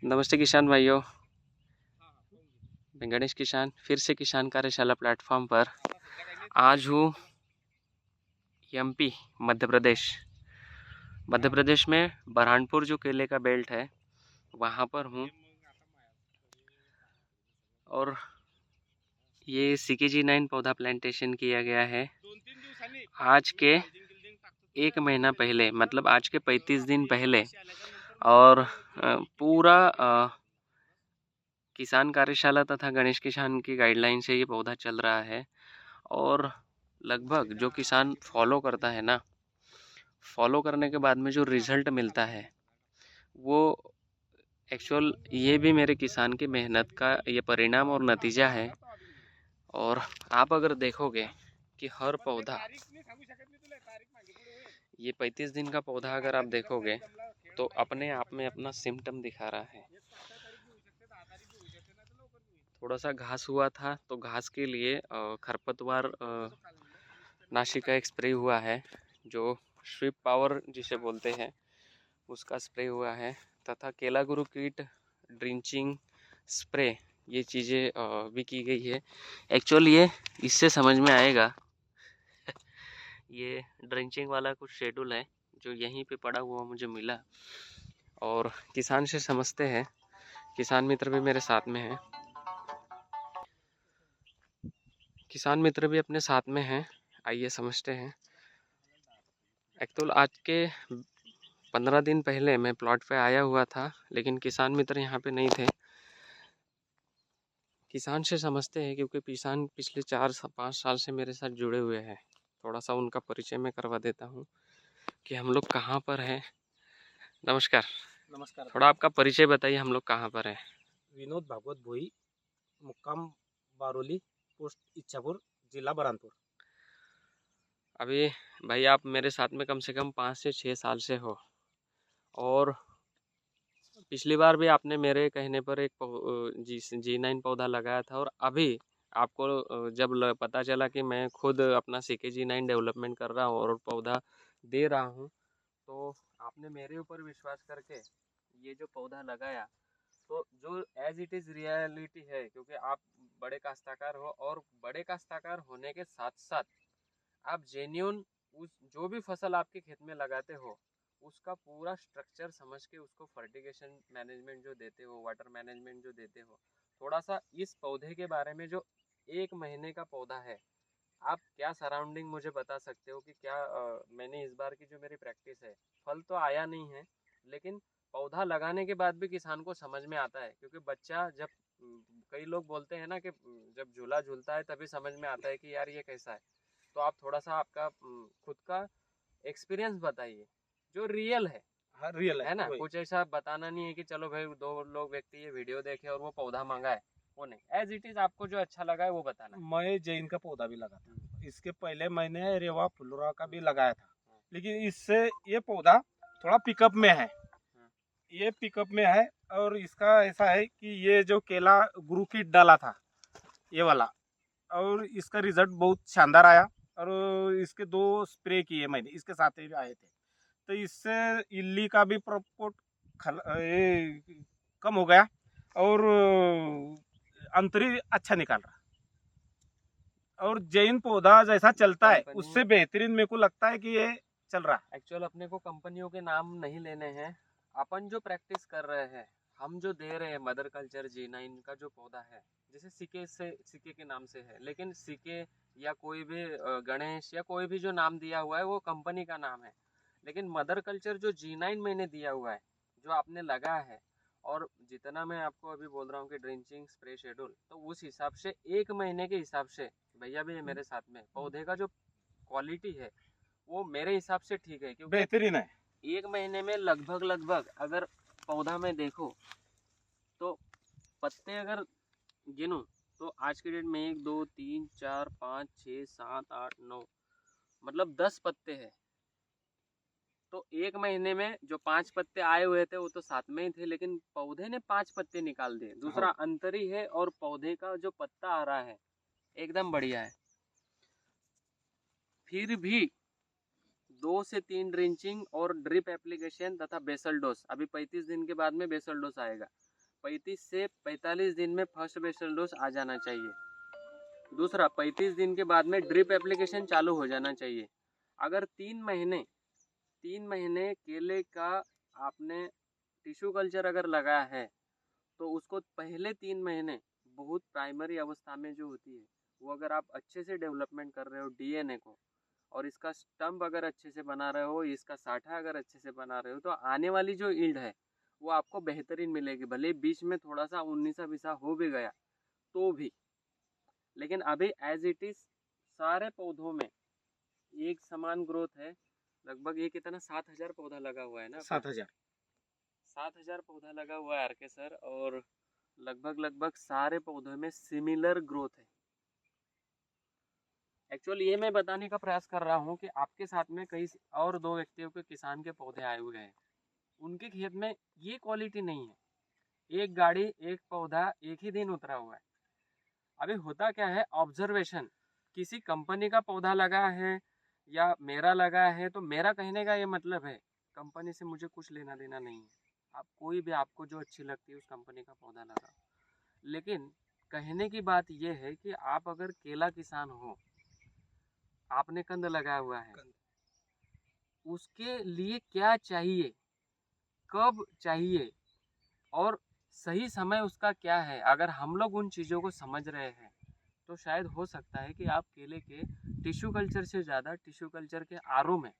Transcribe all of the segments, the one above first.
नमस्ते किसान भाइयों, मैं गणेश किसान फिर से किसान कार्यशाला प्लेटफॉर्म पर आज हूँ एमपी मध्य प्रदेश में बरहानपुर जो केले का बेल्ट है वहाँ पर हूँ। और ये CKG9 पौधा प्लांटेशन किया गया है आज के 1 महीना पहले, मतलब आज के 35 दिन पहले। और पूरा किसान कार्यशाला तथा गणेश किसान की गाइडलाइन से ये पौधा चल रहा है। और लगभग जो किसान फॉलो करता है ना, फॉलो करने के बाद में जो रिज़ल्ट मिलता है वो एक्चुअल ये भी मेरे किसान की मेहनत का ये परिणाम और नतीजा है। और आप अगर देखोगे कि हर पौधा, ये 35 दिन का पौधा अगर आप देखोगे तो अपने आप में अपना सिम्टम दिखा रहा है। थोड़ा सा घास हुआ था तो घास के लिए खरपतवार नाशी का एक स्प्रे हुआ है, जो स्वीप पावर जिसे बोलते हैं उसका स्प्रे हुआ है, तथा केला गुरु कीट ड्रिंचिंग स्प्रे, ये चीज़ें भी की गई है। एक्चुअल ये इससे समझ में आएगा ये ड्रिंचिंग वाला कुछ शेड्यूल है जो यहीं पे पड़ा हुआ मुझे मिला, और किसान से समझते हैं। किसान मित्र भी मेरे साथ में हैं, किसान मित्र भी अपने साथ में हैं, आइए समझते हैं। एक्चुअल आज के 15 दिन पहले मैं प्लॉट पे आया हुआ था, लेकिन किसान मित्र यहाँ पे नहीं थे। किसान से समझते हैं क्योंकि किसान पिछले 4-5 साल से मेरे साथ जुड़े हुए हैं। थोड़ा सा उनका परिचय मैं करवा देता हूँ कि हम लोग कहाँ पर हैं। नमस्कार। नमस्कार। थोड़ा आपका परिचय बताइए, हम लोग कहाँ पर हैं। विनोद भागवत भोई, मुक्काम बारोली, पोस्ट इच्छापुर, जिला बरहानपुर। अभी भाई आप मेरे साथ में कम से कम 5 से 6 साल से हो, और पिछली बार भी आपने मेरे कहने पर एक G9 पौधा लगाया था। और अभी आपको जब पता चला कि मैं खुद अपना CKG9 डेवलपमेंट कर रहा हूँ और पौधा दे रहा हूँ, तो आपने मेरे ऊपर विश्वास करके ये जो पौधा लगाया, तो जो एज इट इज़ रियलिटी है, क्योंकि आप बड़े काश्तकार हो और बड़े काश्तकार होने के साथ साथ आप जेन्यून उस जो भी फसल आपके खेत में लगाते हो उसका पूरा स्ट्रक्चर समझ के उसको फर्टिगेशन मैनेजमेंट जो देते हो, वाटर मैनेजमेंट जो देते हो। थोड़ा सा इस पौधे के बारे में, जो 1 महीने का पौधा है, आप क्या सराउंडिंग मुझे बता सकते हो कि क्या मैंने इस बार की जो मेरी प्रैक्टिस है, फल तो आया नहीं है, लेकिन पौधा लगाने के बाद भी किसान को समझ में आता है। क्योंकि बच्चा जब कई लोग बोलते हैं ना कि जब झूला झूलता है तभी समझ में आता है कि यार ये कैसा है। तो आप थोड़ा सा आपका खुद का एक्सपीरियंस बताइए जो रियल है। हाँ, रियल है ना, वही। कुछ ऐसा बताना नहीं है कि चलो भाई 2 लोग व्यक्ति ये वीडियो देखे और वो पौधा मंगाए, वो नहीं। एज इट इज आपको जो अच्छा लगा है वो बताना है। मैं जैन का पौधा भी लगा था। इसके पहले मैंने रेवा फुलरा का भी लगाया था, लेकिन इससे ये पौधा थोड़ा पिकअप में है। ये पिकअप में है और इसका ऐसा है कि ये जो केला गुरु किट डाला था ये वाला, और इसका रिजल्ट बहुत शानदार आया। और इसके 2 स्प्रे किए मैंने, इसके साथ ही आए थे, तो इससे इल्ली का भी प्रकोप ये कम हो गया और अंतरी अच्छा निकाल रहा। और जैन पौधा जैसा चलता है उससे बेहतरीन मेरे को लगता है कि ये चल रहा है। एक्चुअल अपने को कंपनियों के नाम नहीं लेने हैं, अपन जो प्रैक्टिस कर रहे हैं, हम जो दे रहे हैं मदर कल्चर G9 का जो पौधा है, जैसे सीके के नाम से है, लेकिन सीके या कोई भी गणेश या कोई भी जो नाम दिया हुआ है वो कंपनी का नाम है। लेकिन मदर कल्चर जो G9 मैंने दिया हुआ है, जो आपने लगाया है, और जितना मैं आपको अभी बोल रहा हूँ कि ड्रिंचिंग स्प्रे शेड्यूल, तो उस हिसाब से 1 महीने के हिसाब से, भैया भी है मेरे साथ में, पौधे का जो क्वालिटी है वो मेरे हिसाब से ठीक है। क्योंकि बेहतरीन है। 1 महीने में लगभग अगर पौधा में देखो तो पत्ते अगर गिनूं तो आज के डेट में 1 2 3 4 5 6 7 8 9, मतलब 10 पत्ते हैं। तो 1 महीने में जो 5 पत्ते आए हुए थे वो तो साथ में ही थे, लेकिन पौधे ने 5 पत्ते निकाल दिए। दूसरा अंतरी है, और पौधे का जो पत्ता आ रहा है एकदम बढ़िया है। फिर भी 2 से 3 ड्रिंचिंग और ड्रिप एप्लीकेशन तथा बेसल डोज, अभी 35 दिन के बाद में बेसल डोज आएगा। 35 से 45 दिन में फर्स्ट बेसल डोज आ जाना चाहिए। दूसरा, 35 दिन के बाद में ड्रिप एप्लीकेशन चालू हो जाना चाहिए। अगर 3 महीने केले का आपने टिश्यू कल्चर अगर लगाया है तो उसको पहले 3 महीने बहुत प्राइमरी अवस्था में जो होती है वो अगर आप अच्छे से डेवलपमेंट कर रहे हो डीएनए को, और इसका स्टम्प अगर अच्छे से बना रहे हो, इसका साठा अगर अच्छे से बना रहे हो, तो आने वाली जो ईल्ड है वो आपको बेहतरीन मिलेगी। भले बीच में थोड़ा सा 19-20 हो भी गया तो भी, लेकिन अभी एज इट इज सारे पौधों में एक समान ग्रोथ है। लगभग ये कितना 7,000 पौधा लगा हुआ है ना? 7,000। 7,000 पौधा लगा हुआ है आरके सर, और लगभग सारे पौधों में सिमिलर ग्रोथ है। एक्चुअली ये मैं बताने का प्रयास कर रहा हूँ कि आपके साथ में कई और 2 व्यक्तियों के किसान के पौधे आए हुए हैं, उनके खेत में ये क्वालिटी नहीं है। एक गाड़ी एक पौधा एक ही दिन उतरा हुआ है। अभी होता क्या है, ऑब्जर्वेशन, किसी कंपनी का पौधा लगा है या मेरा लगा है, तो मेरा कहने का ये मतलब है कंपनी से मुझे कुछ लेना देना नहीं है। आप कोई भी आपको जो अच्छी लगती है उस कंपनी का पौधा लगाओ। लेकिन कहने की बात यह है कि आप अगर केला किसान हो, आपने कंद लगाया हुआ है, उसके लिए क्या चाहिए, कब चाहिए और सही समय उसका क्या है, अगर हम लोग उन चीज़ों को समझ रहे हैं तो शायद हो सकता है कि आप केले के टिश्यू कल्चर से ज़्यादा टिश्यू कल्चर के आरों में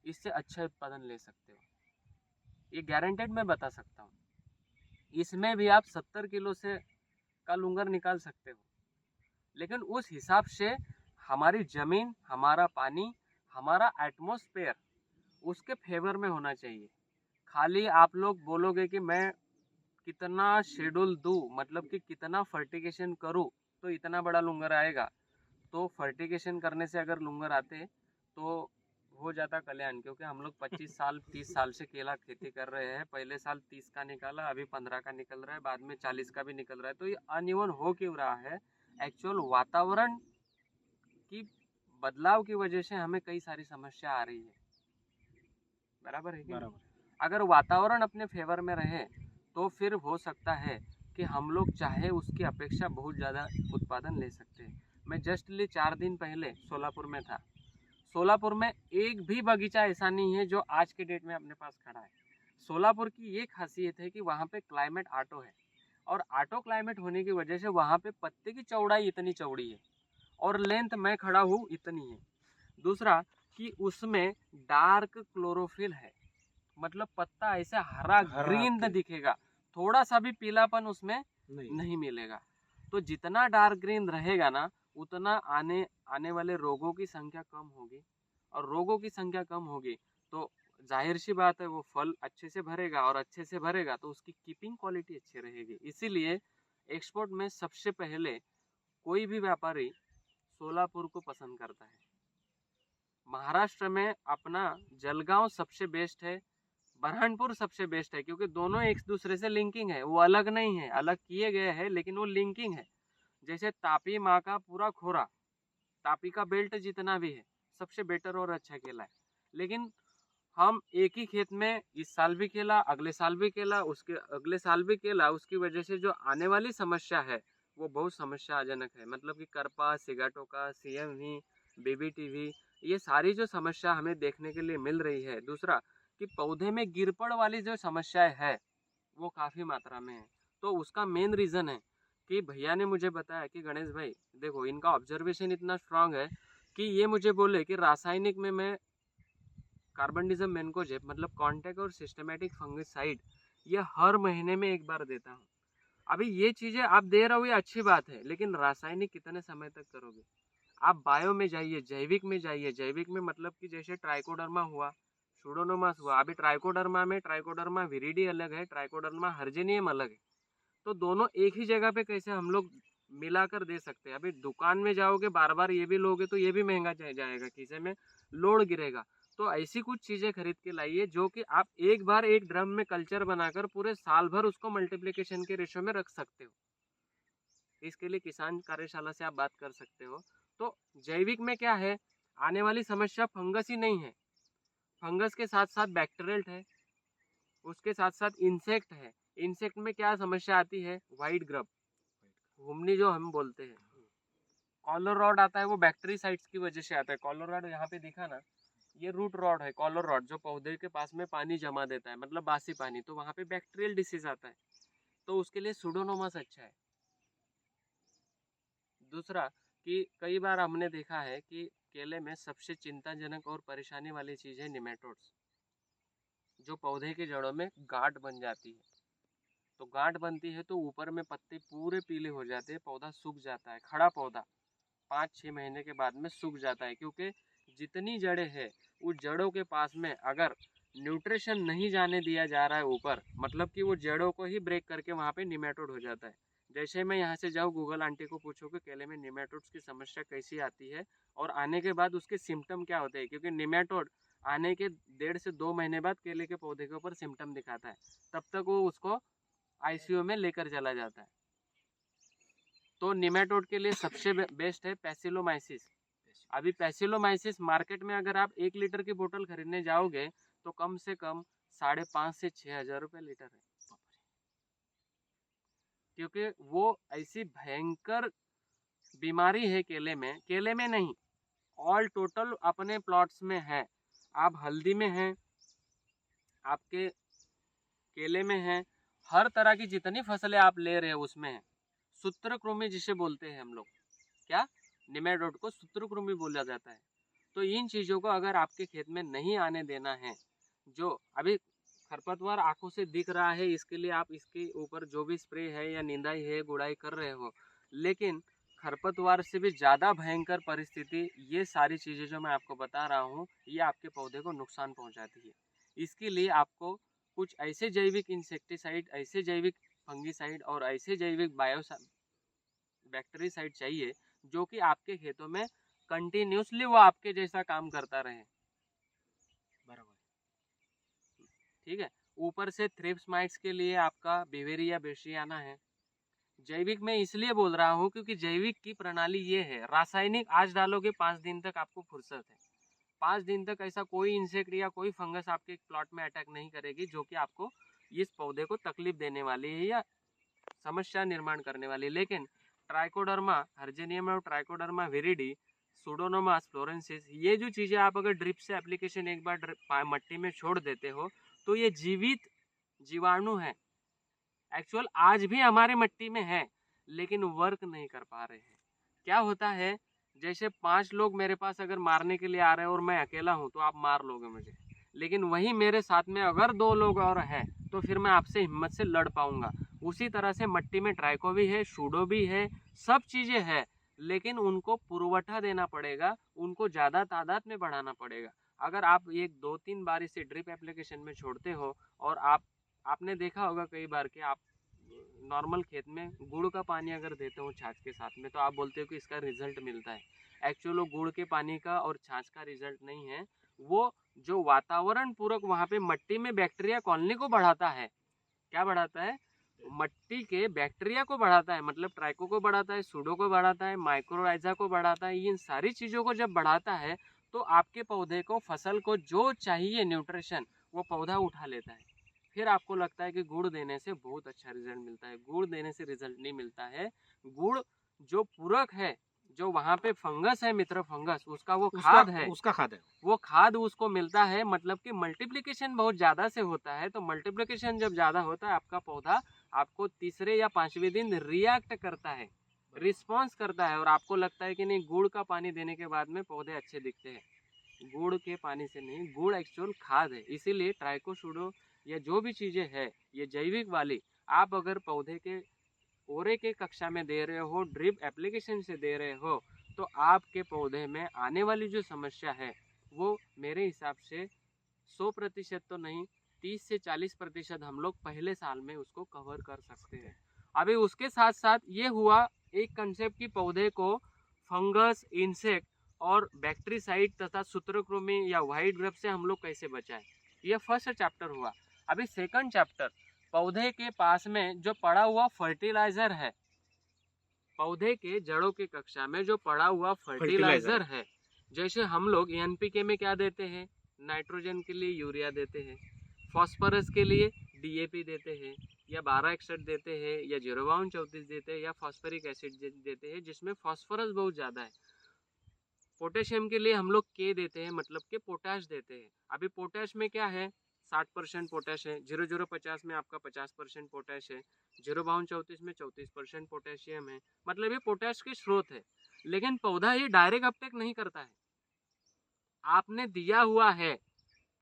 इससे अच्छा उत्पादन ले सकते हो। ये गारंटेड मैं बता सकता हूँ। इसमें भी आप 70 किलो से का लूंगर निकाल सकते हो, लेकिन उस हिसाब से हमारी ज़मीन, हमारा पानी, हमारा एटमॉस्फेयर उसके फेवर में होना चाहिए। खाली आप लोग बोलोगे कि मैं कितना शेड्यूल दूँ, मतलब कि कितना फर्टिगेशन करूँ तो इतना बड़ा लूंगर आएगा, तो फर्टिगेशन करने से अगर लूंगर आते तो हो जाता कल्याण। क्योंकि हम लोग 25 साल 30 साल से केला खेती कर रहे हैं। पहले साल 30 का निकाला, अभी 15 का निकल रहा है, बाद में 40 का भी निकल रहा है। तो ये अनइवन हो क्यों रहा है? एक्चुअल वातावरण की बदलाव की वजह से हमें कई सारी समस्या आ रही है। बराबर है कि नहीं? अगर वातावरण अपने फेवर में रहे तो फिर हो सकता है कि हम लोग चाहे उसकी अपेक्षा बहुत ज़्यादा उत्पादन ले सकते हैं। मैं जस्टली 4 दिन पहले सोलापुर में था। सोलापुर में एक भी बगीचा ऐसा नहीं है जो आज के डेट में अपने पास खड़ा है। सोलापुर की ये खासियत है कि वहाँ पे क्लाइमेट ऑटो है, और ऑटो क्लाइमेट होने की वजह से वहाँ पे पत्ते की चौड़ाई इतनी चौड़ी है और लेंथ मैं खड़ा हूँ इतनी है। दूसरा कि उसमें डार्क क्लोरोफिल है, मतलब पत्ता ऐसा हरा ग्रीन दिखेगा, थोड़ा सा भी पीलापन उसमें नहीं मिलेगा। तो जितना डार्क ग्रीन रहेगा ना, उतना आने वाले रोगों की संख्या कम होगी, और रोगों की संख्या कम होगी तो जाहिर सी बात है वो फल अच्छे से भरेगा, और अच्छे से भरेगा तो उसकी कीपिंग क्वालिटी अच्छी रहेगी। इसीलिए एक्सपोर्ट में सबसे पहले कोई भी व्यापारी सोलापुर को पसंद करता है। महाराष्ट्र में अपना जलगांव सबसे बेस्ट है, बरहानपुर सबसे बेस्ट है, क्योंकि दोनों एक दूसरे से लिंकिंग है, वो अलग नहीं है, अलग किए गए हैं लेकिन वो लिंकिंग है। जैसे तापी माँ का पूरा खोरा, तापी का बेल्ट जितना भी है सबसे बेटर और अच्छा केला है, लेकिन हम एक ही खेत में इस साल भी केला, अगले साल भी केला, उसके अगले साल भी केला, उसकी वजह से जो आने वाली समस्या है वो बहुत समस्याजनक है। मतलब कि करपा, सिगाटोका, CMV, BBTV, ये सारी जो समस्या हमें देखने के लिए मिल रही है। दूसरा कि पौधे में गिरपड़ वाली जो समस्याएं है वो काफ़ी मात्रा में है। तो उसका मेन रीज़न है कि भैया ने मुझे बताया कि गणेश भाई देखो, इनका ऑब्जर्वेशन इतना स्ट्रांग है कि ये मुझे बोले कि रासायनिक में मैं कार्बनडिज़म मैनकोजेब, मतलब कॉन्टैक्ट और सिस्टमेटिक फंगिसाइड, ये हर महीने में एक बार देता हूँ। अभी ये चीज़ें आप दे रहे हो ये अच्छी बात है, लेकिन रासायनिक कितने समय तक करोगे? आप बायो में जाइए, जैविक में जाइए। जैविक में मतलब कि जैसे ट्राइकोडर्मा हुआ, सुडोमोनास हुआ। अभी ट्राइकोडर्मा में ट्राइकोडर्मा विरिडी अलग है, ट्राइकोडर्मा हर्जेनियम अलग है। तो दोनों एक ही जगह पे कैसे हम लोग मिलाकर दे सकते हैं? अभी दुकान में जाओगे बार बार ये भी लोगे तो ये भी महंगा जाएगा, खीसे में लोड गिरेगा। तो ऐसी कुछ चीज़ें खरीद के लाइए जो कि आप एक बार एक ड्रम में कल्चर बनाकर पूरे साल भर उसको मल्टीप्लिकेशन के रेशो में रख सकते हो। इसके लिए किसान कार्यशाला से आप बात कर सकते हो। तो जैविक में क्या है, आने वाली समस्या फंगस ही नहीं है, फंगस के साथ साथ बैक्टीरियल है, उसके साथ साथ इंसेक्ट है। इंसेक्ट में क्या समस्या आती है? व्हाइट ग्रब, घुमनी जो हम बोलते हैं। कॉलर रॉड आता है, वो बैक्टीरियासाइड्स की वजह से आता है। कॉलर रॉड यहाँ पे दिखा ना, ये रूट रॉड है, कॉलर रॉड जो पौधे के पास में पानी जमा देता है, मतलब बासी पानी, तो वहाँ पे बैक्टीरियल डिसीज आता है, तो उसके लिए सुडोमोनास अच्छा है। दूसरा कि कई बार हमने देखा है कि केले में सबसे चिंताजनक और परेशानी वाली चीज़ है निमेटोड्स, जो पौधे के जड़ों में गांठ बन जाती है। तो गांठ बनती है तो ऊपर में पत्ते पूरे पीले हो जाते हैं, पौधा सूख जाता है, खड़ा पौधा 5-6 महीने के बाद में सूख जाता है, क्योंकि जितनी जड़ें हैं उस जड़ों के पास में अगर न्यूट्रिशन नहीं जाने दिया जा रहा है ऊपर, मतलब कि वो जड़ों को ही ब्रेक करके वहाँ पे निमेटोड हो जाता है। जैसे मैं यहाँ से जाऊँ गूगल आंटी को पूछूँ कि केले में निमेटोड्स की समस्या कैसी आती है और आने के बाद उसके सिम्टम क्या होते हैं, क्योंकि निमेटोड आने के 1.5 से 2 महीने बाद केले के पौधे के ऊपर सिम्टम दिखाता है, तब तक वो उसको आईसीयू में लेकर चला जाता है। तो निमेटोड के लिए सबसे बेस्ट है पैसिलोमाइसिस। अभी पैसिलोमाइसिस मार्केट में अगर आप 1 लीटर की बोतल खरीदने जाओगे तो कम से कम 5,500 से 6,000 रुपये लीटर है, क्योंकि वो ऐसी भयंकर बीमारी है केले में नहीं, ऑल टोटल अपने प्लॉट्स में है। आप हल्दी में है, आपके केले में है, हर तरह की जितनी फसलें आप ले रहे हो उसमें है। सूत्रकृमि जिसे बोलते हैं हम लोग, क्या निमेटोड को सूत्रकृमि बोला जाता है। तो इन चीज़ों को अगर आपके खेत में नहीं आने देना है, जो अभी खरपतवार आंखों से दिख रहा है, इसके लिए आप इसके ऊपर जो भी स्प्रे है या निंदाई है, गुड़ाई कर रहे हो, लेकिन खरपतवार से भी ज़्यादा भयंकर परिस्थिति ये सारी चीज़ें जो मैं आपको बता रहा हूँ, ये आपके पौधे को नुकसान पहुँचाती है। इसके लिए आपको कुछ ऐसे जैविक इंसेक्टिसाइड, ऐसे जैविक फंगिसाइड और ऐसे जैविक बैक्टीरियासाइड चाहिए जो कि आपके खेतों में कंटिन्यूसली वो आपके जैसा काम करता रहे। बराबर। ठीक है। ऊपर से थ्रिप्स माइट्स के लिए आपका बिवेरिया बेसियाना है। जैविक में इसलिए बोल रहा हूँ क्योंकि जैविक की प्रणाली ये है, रासायनिक आज डालोगे 5 दिन तक आपको फुर्सत है, 5 दिन तक ऐसा कोई इंसेक्ट या कोई फंगस आपके प्लॉट में अटैक नहीं करेगी जो कि आपको इस पौधे को तकलीफ देने वाली है या समस्या निर्माण करने वाली। लेकिन ट्राइकोडर्मा हर्जेनियम और ट्राइकोडर्मा विरिडी, सुडोमोनास फ्लोरेंसिस, ये जो चीज़ें आप अगर ड्रिप से एप्लीकेशन एक बार मट्टी में छोड़ देते हो तो ये जीवित जीवाणु है, एक्चुअल आज भी हमारे मट्टी में है, लेकिन वर्क नहीं कर पा रहे हैं। क्या होता है, जैसे 5 लोग मेरे पास अगर मारने के लिए आ रहे हैं और मैं अकेला हूँ तो आप मार लोगे मुझे, लेकिन वहीं मेरे साथ में अगर 2 लोग और हैं तो फिर मैं आपसे हिम्मत से लड़ पाऊंगा। उसी तरह से मट्टी में ट्राइको भी है, शूडो भी है, सब चीज़ें हैं, लेकिन उनको पुरवठा देना पड़ेगा, उनको ज़्यादा तादाद में बढ़ाना पड़ेगा। अगर आप एक 2-3 बार इसे ड्रिप एप्लीकेशन में छोड़ते हो और आपने देखा होगा कई बार कि आप नॉर्मल खेत में गुड़ का पानी अगर देते हो छाछ के साथ में तो आप बोलते हो कि इसका रिजल्ट मिलता है। एक्चुअल वो गुड़ के पानी का और छाछ का रिजल्ट नहीं है, वो जो वातावरण पूरक वहाँ पे मट्टी में बैक्टीरिया कॉलोनी को बढ़ाता है। क्या बढ़ाता है? मट्टी के बैक्टीरिया को बढ़ाता है, मतलब ट्राइको को बढ़ाता है, सूडो को बढ़ाता है, माइक्रोराइजा को बढ़ाता है। इन सारी चीज़ों को जब बढ़ाता है तो आपके पौधे को, फसल को जो चाहिए न्यूट्रिशन, वो पौधा उठा लेता है। फिर आपको लगता है कि गुड़ देने से बहुत अच्छा रिजल्ट मिलता है। गुड़ देने से रिजल्ट नहीं मिलता है। गुड़ जो पूरक है, जो वहाँ पे फंगस है, मित्र फंगस, उसका वो खाद है, उसका खाद है, वो खाद उसको मिलता है, मतलब कि मल्टीप्लिकेशन बहुत ज़्यादा से होता है। तो मल्टीप्लिकेशन जब ज़्यादा होता है आपका पौधा आपको तीसरे या 5वें दिन रिएक्ट करता है, रिस्पॉन्स करता है, और आपको लगता है कि नहीं, गुड़ का पानी देने के बाद में पौधे अच्छे दिखते हैं। गुड़ के पानी से नहीं, गुड़ एक्चुअल खाद है। इसीलिए ट्राइकोशूडो या जो भी चीज़ें है ये जैविक वाली आप अगर पौधे के ओरे के कक्षा में दे रहे हो, ड्रिप एप्लीकेशन से दे रहे हो, तो आपके पौधे में आने वाली जो समस्या है वो मेरे हिसाब से 100% तो नहीं, 30 से 40% हम लोग पहले साल में उसको कवर कर सकते हैं। अभी उसके साथ साथ ये हुआ एक कंसेप्ट कि पौधे को फंगस, इंसेक्ट और बैक्टीरियासाइड तथा सूत्रकृमि या व्हाइट ग्रब से हम लोग कैसे बचाएं, ये फर्स्ट चैप्टर हुआ। अभी सेकंड चैप्टर, पौधे के पास में जो पड़ा हुआ फर्टिलाइजर है, पौधे के जड़ों की कक्षा में जो पड़ा हुआ फर्टिलाइजर है, जैसे हम लोग एनपीके में क्या देते हैं, नाइट्रोजन के लिए यूरिया देते हैं, फास्फोरस के लिए डीएपी देते हैं, या 1261 देते हैं या 05234 देते हैं या फॉस्फरिक एसिड देते हैं जिसमें फॉस्फोरस बहुत ज़्यादा है। पोटेशियम के लिए हम लोग के देते हैं, मतलब कि पोटैश देते हैं। अभी पोटैश में क्या है, 60% पोटैश है, 0050 में आपका 50% पोटैश है, 05234 में 34% पोटेशियम है, मतलब ये पोटैश के स्रोत है। लेकिन पौधा ये डायरेक्ट अपटेक नहीं करता है, आपने दिया हुआ है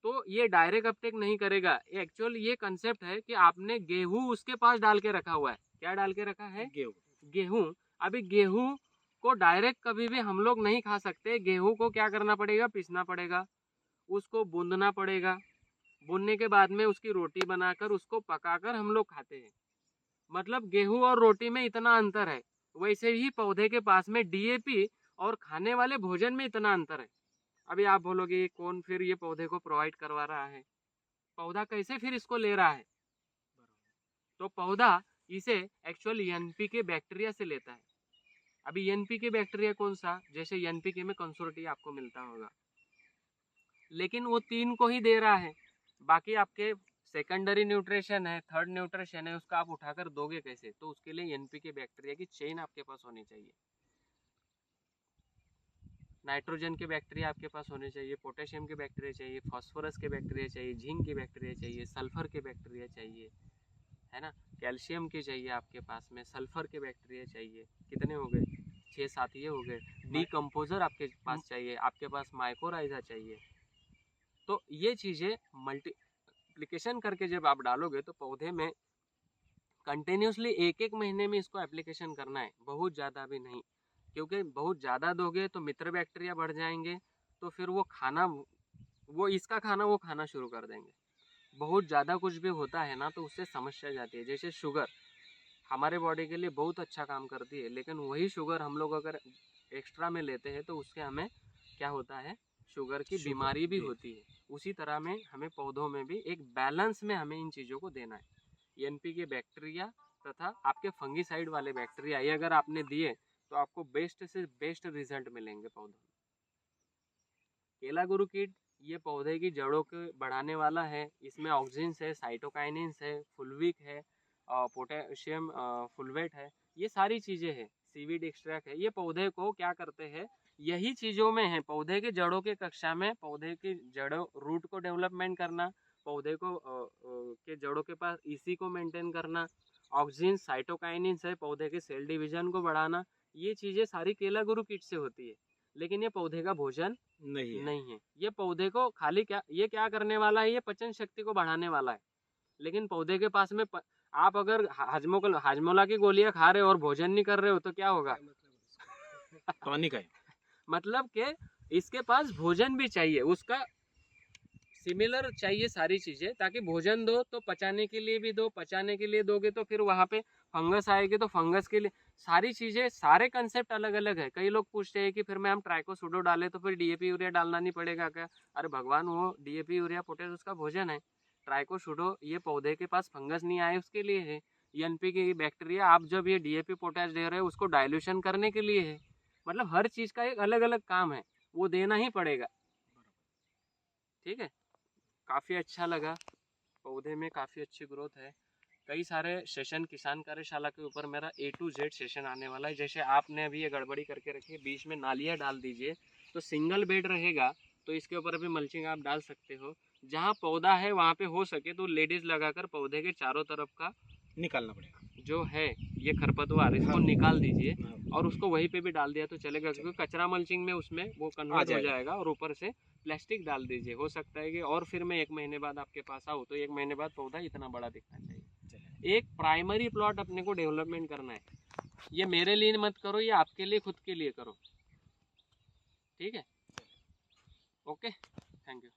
तो ये डायरेक्ट अपटेक नहीं करेगा। एक्चुअल ये कंसेप्ट है कि आपने गेहूं उसके पास डाल के रखा हुआ है। क्या डाल के रखा है? गेहूं। अभी गेहूं को डायरेक्ट कभी भी हम लोग नहीं खा सकते। गेहूं को क्या करना पड़ेगा? पीसना पड़ेगा, उसको भूनना पड़ेगा, भूनने के बाद में उसकी रोटी बनाकर उसको पकाकर हम लोग खाते हैं। मतलब गेहूं और रोटी में इतना अंतर है। वैसे ही पौधे के पास में डीएपी और खाने वाले भोजन में इतना अंतर है। अभी आप बोलोगे कौन फिर ये पौधे को प्रोवाइड करवा रहा है, पौधा कैसे फिर इसको ले रहा है? तो पौधा इसे एक्चुअल एनपीके बैक्टीरिया से लेता है। अभी एनपीके बैक्टीरिया कौन सा? जैसे एनपीके में कंसोर्टिया आपको मिलता होगा, लेकिन वो 3 को ही दे रहा है। बाकी आपके सेकेंडरी न्यूट्रिशन है, थर्ड न्यूट्रिशन है, उसका आप उठाकर दोगे कैसे? तो उसके लिए एनपीके बैक्टीरिया की चेन आपके पास होनी चाहिए। नाइट्रोजन के बैक्टीरिया आपके पास होने चाहिए, पोटेशियम के बैक्टीरिया चाहिए, फास्फोरस के बैक्टीरिया चाहिए, जिंक के बैक्टीरिया चाहिए, सल्फर के बैक्टीरिया चाहिए, है ना, कैल्शियम के चाहिए आपके पास में, सल्फर के बैक्टीरिया चाहिए। कितने हो गए? 6-7 ये हो गए। डीकम्पोजर आपके पास चाहिए, आपके पास माइकोराइजा चाहिए। तो ये चीज़ें मल्टीप्लिकेशन करके जब आप डालोगे तो पौधे में कंटिन्यूसली 1-1 महीने में इसको एप्लीकेशन करना है, बहुत ज़्यादा भी नहीं, क्योंकि बहुत ज़्यादा दोगे तो मित्र बैक्टीरिया बढ़ जाएंगे, तो फिर वो खाना, वो इसका खाना वो खाना शुरू कर देंगे। बहुत ज़्यादा कुछ भी होता है ना तो उससे समस्या जाती है। जैसे शुगर हमारे बॉडी के लिए बहुत अच्छा काम करती है, लेकिन वही शुगर हम लोग अगर एक्स्ट्रा में लेते हैं तो उससे हमें क्या होता है? शुगर की बीमारी भी होती है। उसी तरह में हमें पौधों में भी एक बैलेंस में हमें इन चीज़ों को देना है। एनपीके बैक्टीरिया तथा आपके फंगीसाइड वाले बैक्टीरिया, ये अगर आपने दिए तो आपको बेस्ट से बेस्ट रिजल्ट मिलेंगे पौधों में। केला गुरु कीट ये पौधे की जड़ों को बढ़ाने वाला है। इसमें ऑक्सिन्स है, साइटोकाइनिन्स है, फुलविक है, पोटेशियम फुलवेट है, ये सारी चीज़ें हैं, सीवीड एक्सट्रैक्ट है। ये पौधे को क्या करते हैं? यही चीज़ों में है, पौधे के जड़ों के कक्षा में पौधे की जड़ों रूट को डेवलपमेंट करना, पौधे को के जड़ों के पास इसी को मेंटेन करना, ऑक्सिन साइटोकाइनिन्स है, पौधे के सेल डिवीजन को बढ़ाना। ये चीज़ें सारी केला गुरु कीट से होती है, लेकिन ये पौधे का भोजन नहीं है। ये पौधे को खाली ये क्या करने वाला है? ये पाचन शक्ति को बढ़ाने वाला है। लेकिन पौधे के पास में आप अगर हाजमोला की गोलियां खा रहे हो और भोजन नहीं कर रहे हो तो क्या होगा? टॉनिक है। मतलब कि इसके पास भोजन भी चाहिए, उसका सिमिलर चाहिए सारी चीज़ें, ताकि भोजन दो तो पचाने के लिए भी दो, पचाने के लिए दोगे तो फिर वहाँ पे फंगस आएगी तो फंगस के लिए सारी चीज़ें, सारे कंसेप्ट अलग अलग है। कई लोग पूछते हैं कि फिर मैं हम ट्राइकोसुडो डाले तो फिर डीएपी यूरिया डालना नहीं पड़ेगा क्या? अरे भगवान, वो डीएपी यूरिया पोटेश उसका भोजन है। ट्राइकोसुडो ये पौधे के पास फंगस नहीं आए उसके लिए है। एनपीके बैक्टीरिया आप जब ये डीएपी पोटेश दे रहे हो उसको डाइल्यूशन करने के लिए है। मतलब हर चीज़ का एक अलग अलग काम है, वो देना ही पड़ेगा। ठीक है, काफ़ी अच्छा लगा, पौधे में काफ़ी अच्छी ग्रोथ है। कई सारे सेशन किसान कार्यशाला के ऊपर मेरा A to Z सेशन आने वाला है। जैसे आपने अभी ये गड़बड़ी करके रखी है, बीच में नालियाँ डाल दीजिए तो सिंगल बेड रहेगा, तो इसके ऊपर अभी मल्चिंग आप डाल सकते हो। जहाँ पौधा है वहाँ पे हो सके तो लेडीज लगाकर पौधे के चारों तरफ का निकालना पड़ेगा जो है ये खरपतवार, इसको निकाल दीजिए और उसको वहीं पे भी डाल दिया तो चलेगा, क्योंकि कचरा मल्चिंग में उसमें वो कन्वर्ट हो जाएगा। और ऊपर से प्लास्टिक डाल दीजिए, हो सकता है कि और फिर मैं 1 महीने बाद आपके पास आऊँ तो 1 महीने बाद पौधा इतना बड़ा दिखना चाहिए। एक प्राइमरी प्लॉट अपने को डेवलपमेंट करना है। ये मेरे लिए मत करो, ये आपके लिए, खुद के लिए करो। ठीक है, ओके, थैंक यू।